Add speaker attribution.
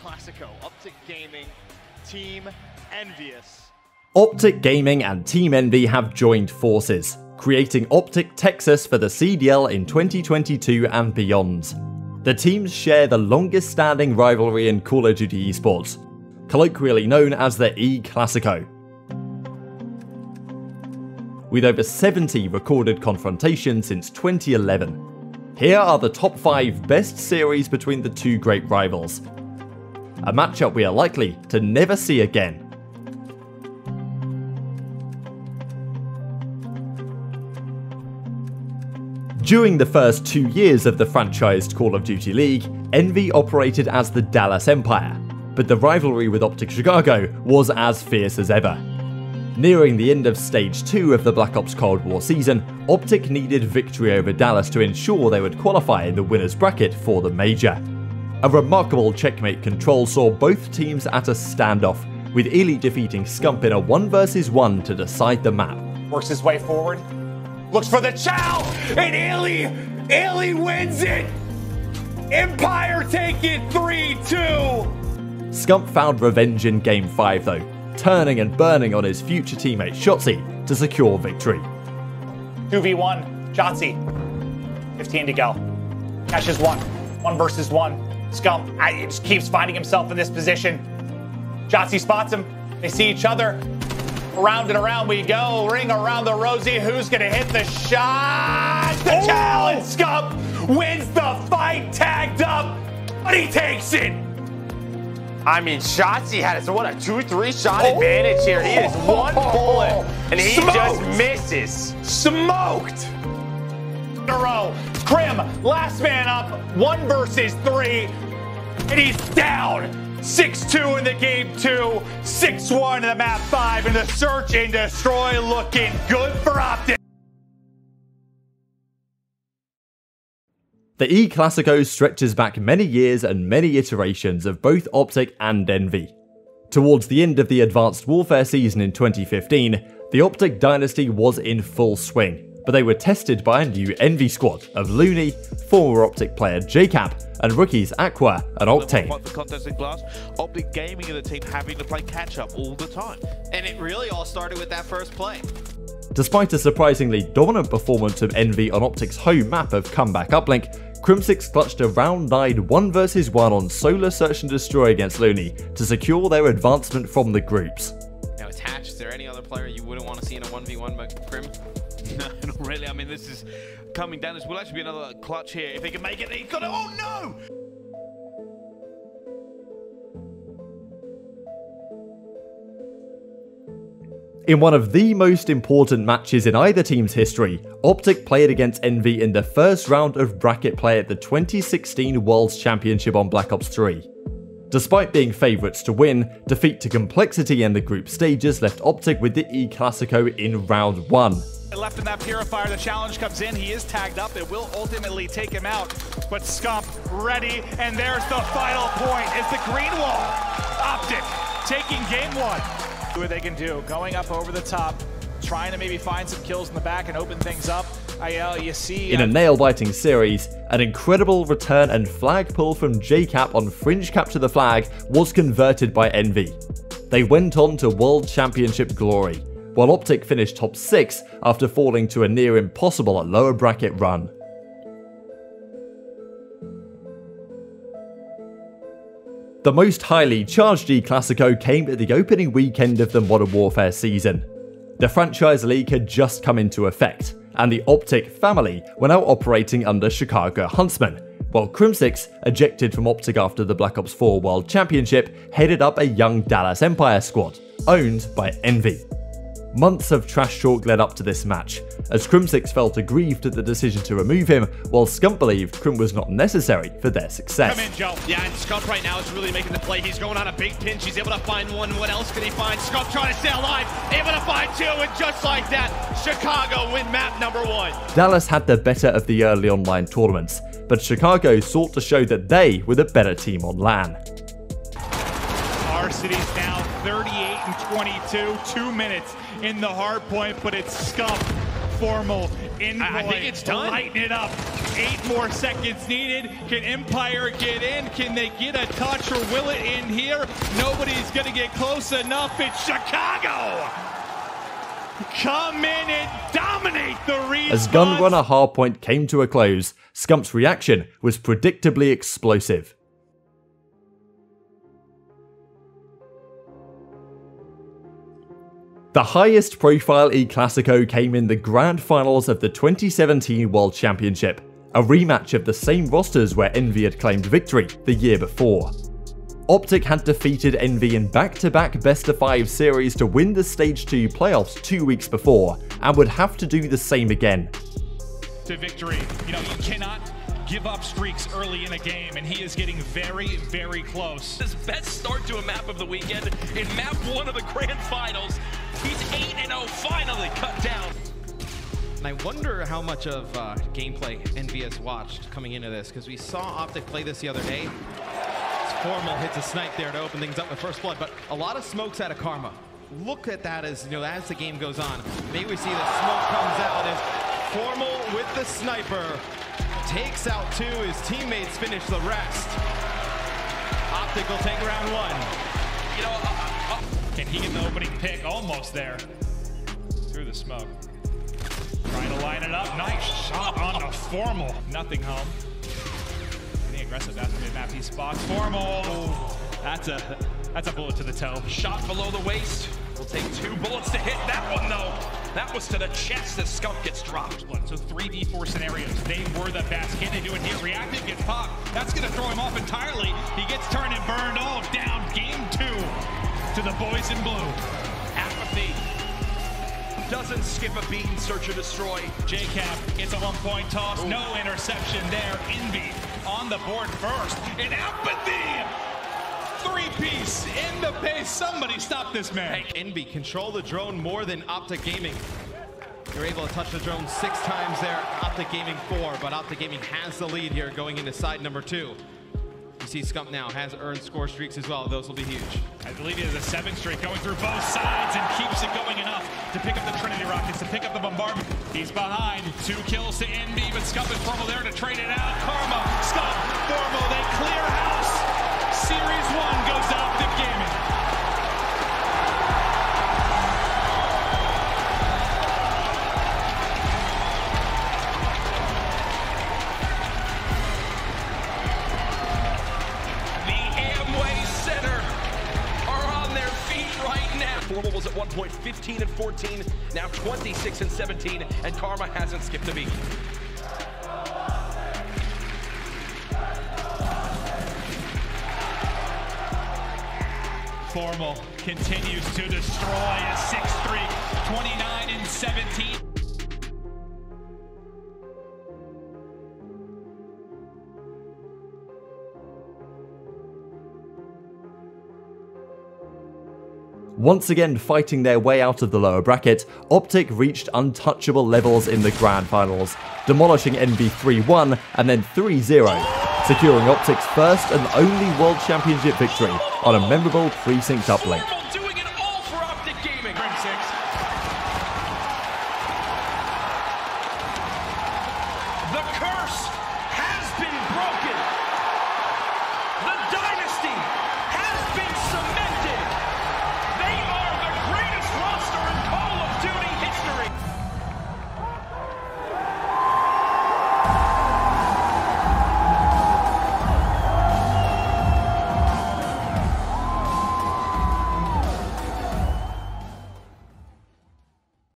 Speaker 1: ECLASICO, OpTic Gaming, Team Envious.
Speaker 2: OpTic Gaming and Team Envy have joined forces, creating OpTic Texas for the CDL in 2022 and beyond. The teams share the longest standing rivalry in Call of Duty esports, colloquially known as the ECLASICO. With over 70 recorded confrontations since 2011. Here are the top 5 best series between the two great rivals. A matchup we are likely to never see again. During the first 2 years of the franchised Call of Duty League, Envy operated as the Dallas Empire, but the rivalry with OpTic Chicago was as fierce as ever. Nearing the end of Stage 2 of the Black Ops Cold War season, OpTic needed victory over Dallas to ensure they would qualify in the winner's bracket for the major. A remarkable checkmate control saw both teams at a standoff, with illey defeating Scump in a 1 vs 1 to decide the map.
Speaker 3: Works his way forward, looks for the chow, and illey wins it! Empire take it 3-2!
Speaker 2: Scump found revenge in Game 5 though, turning and burning on his future teammate shotzzy to secure victory.
Speaker 3: 2v1, shotzzy, 15 to go. Catches 1 vs 1. Scump just keeps finding himself in this position. Shotzzy spots him, they see each other. Around and around we go, ring around the rosy. Who's gonna hit the shot? The challenge, Scump wins the fight, tagged up, but he takes it.
Speaker 4: I mean, shotzzy had what a 2-3 shot advantage here. He is one bullet, and he just misses.
Speaker 3: Smoked. In a row, Crim, last man up, 1 vs 3, and he's down. 6-2 in the game 2, 6-1 in the map 5, and the search and destroy looking good for OpTic.
Speaker 2: The ECLASICO stretches back many years and many iterations of both OpTic and Envy. Towards the end of the Advanced Warfare season in 2015, the OpTic dynasty was in full swing, but they were tested by a new Envy squad of Looney, former OpTic player JCap, and rookies Aqua and Octane.
Speaker 5: OpTic Gaming and the team having to play catch up all the time.
Speaker 1: And it really all started with that first play.
Speaker 2: Despite a surprisingly dominant performance of Envy on OpTic's home map of Comeback Uplink, Crimsix clutched a round 9 1 vs 1 on solo search and destroy against Looney to secure their advancement from the groups.
Speaker 6: Now attached, is there any other player you wouldn't want to see in a 1v1 by Crim?
Speaker 5: No, not really. I mean, this is coming down. This will actually be another clutch here. If they can make it, he's got it. Oh no!
Speaker 2: In one of the most important matches in either team's history, OpTic played against Envy in the first round of bracket play at the 2016 Worlds Championship on Black Ops 3. Despite being favourites to win, defeat to complexity in the group stages left OpTic with the ECLASICO in round 1.
Speaker 7: Left in that purifier, the challenge comes in, he is tagged up, it will ultimately take him out, but Scump ready, and there's the final point, it's the green wall. OpTic taking game 1. See what they can do, going up over the top, trying to maybe find some kills in the back and open things up. You see...
Speaker 2: In a nail-biting series, an incredible return and flag pull from JCap on Fringe Capture the Flag was converted by Envy. They went on to World Championship glory, while OpTic finished top 6 after falling to a near impossible lower bracket run. The most highly charged ECLASICO came at the opening weekend of the Modern Warfare season. The franchise league had just come into effect, and the OpTic family were now operating under Chicago Huntsmen, while Crimsix, ejected from OpTic after the Black Ops 4 World Championship, headed up a young Dallas Empire squad, owned by Envy. Months of trash talk led up to this match, as Crimsix felt aggrieved at the decision to remove him, while Scump believed Crim was not necessary for their success.
Speaker 1: Come in, Joe. Yeah, and Scump right now is really making the play. He's going on a big pinch. He's able to find one. What else can he find? Scump trying to stay alive. Able to find 2, and just like that, Chicago win map number 1.
Speaker 2: Dallas had the better of the early online tournaments, but Chicago sought to show that they were the better team on LAN.
Speaker 7: Our city's now 38 and 22, 2 minutes in the hard point, but it's Scump, formal, Envoy,
Speaker 1: I think it's done.
Speaker 7: Lighten it up. 8 more seconds needed. Can Empire get in? Can they get a touch, or will it in here? Nobody's gonna get close enough. It's Chicago! Come in and dominate the response.
Speaker 2: As Gunrunner Hardpoint came to a close, Scump's reaction was predictably explosive. The highest profile ECLASICO came in the grand finals of the 2017 World Championship, a rematch of the same rosters where Envy had claimed victory the year before. OpTic had defeated Envy in back-to-back best-of-5 series to win the Stage 2 playoffs 2 weeks before, and would have to do the same again.
Speaker 7: To victory. You know, you cannot give up streaks early in a game, and he is getting very, very close.
Speaker 8: His best start to a map of the weekend in map 1 of the grand finals. He's 8-0, finally cut down.
Speaker 6: And I wonder how much of gameplay Envy has watched coming into this, because we saw OpTic play this the other day. Formal hits a snipe there to open things up with first blood, but a lot of smokes out of Karma. Look at that as, you know, as the game goes on. Maybe we see the smoke comes out as Formal with the sniper takes out 2. His teammates finish the rest. OpTic will take round 1.
Speaker 7: You know, can he get the opening pick? Almost there. Through the smoke. Trying to line it up. Nice shot on the Formal. Nothing home. Aggressive at the mid-map. He spots Formal. That's a bullet to the toe.
Speaker 8: Shot below the waist. Will take 2 bullets to hit that one, though. That was to the chest as Scump gets dropped.
Speaker 7: So 3v4 scenarios. They were the best. Can they do it here? Reactive gets popped. That's going to throw him off entirely. He gets turned and burned. Oh, down. Game 2 to the boys in blue.
Speaker 8: Apathy doesn't skip a beat and search or destroy.
Speaker 7: JCap gets a 1-point toss. No interception there. Envy on the board first. And Apathy! 3-piece in the pace. Somebody stop this man.
Speaker 6: Hey, Envy control the drone more than OpTic Gaming. You're able to touch the drone 6 times there. OpTic Gaming 4, but OpTic Gaming has the lead here going into side number 2. You see Scump now has earned score streaks as well. Those will be huge.
Speaker 7: I believe he has a 7th streak going through both sides and keeps it going enough to pick up the Trinity Rockets, to pick up the bombardment. He's behind. 2 kills to Envy, but Scump and Formal there to trade it out. Karma, Scump, Formal, they clear house. Series 1 goes to OpTic Gaming.
Speaker 8: Formal was at one point 15 and 14, now 26 and 17, and Karma hasn't skipped a beat.
Speaker 7: Formal continues to destroy a 6th streak, 29 and 17.
Speaker 2: Once again fighting their way out of the lower bracket, OpTic reached untouchable levels in the grand finals, demolishing Envy 3-1 and then 3-0, securing OpTic's first and only World Championship victory on a memorable precinct uplink.